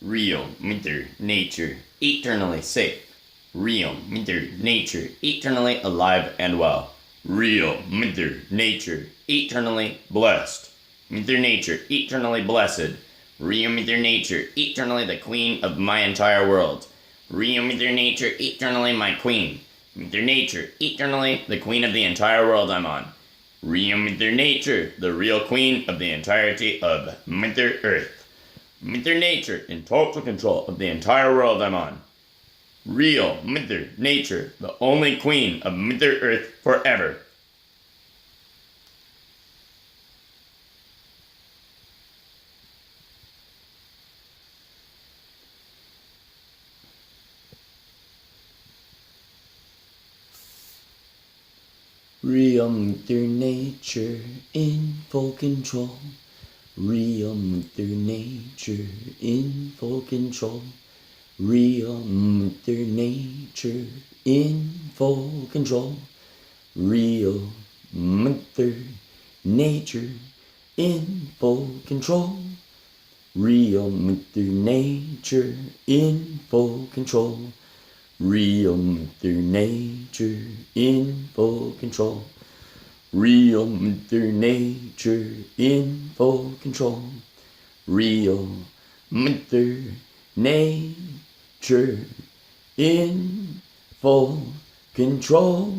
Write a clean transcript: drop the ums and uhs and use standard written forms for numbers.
Real Mother Nature, eternally safe. Real Mother Nature, eternally alive and well. Real Mother Nature, eternally blessed. Mother Nature, eternally blessed. Real Mother Nature, eternally the queen of my entire world. Real Mother Nature, eternally my queen. Mother Nature, eternally the queen of the entire world I'm on. Real Mother Nature, the real queen of the entirety of Mother Earth. Mother Nature in total control of the entire world I'm on. Real Mother Nature, the only queen of Mother Earth forever. Real Mother Nature in full control. Real Mother Nature in full control. Real Mother Nature in full control. Real Mother Nature in full control. Real Mother Nature in full control. Real Mother Nature in full control. Real Mother Nature in full control. Real Mother Nature in full control.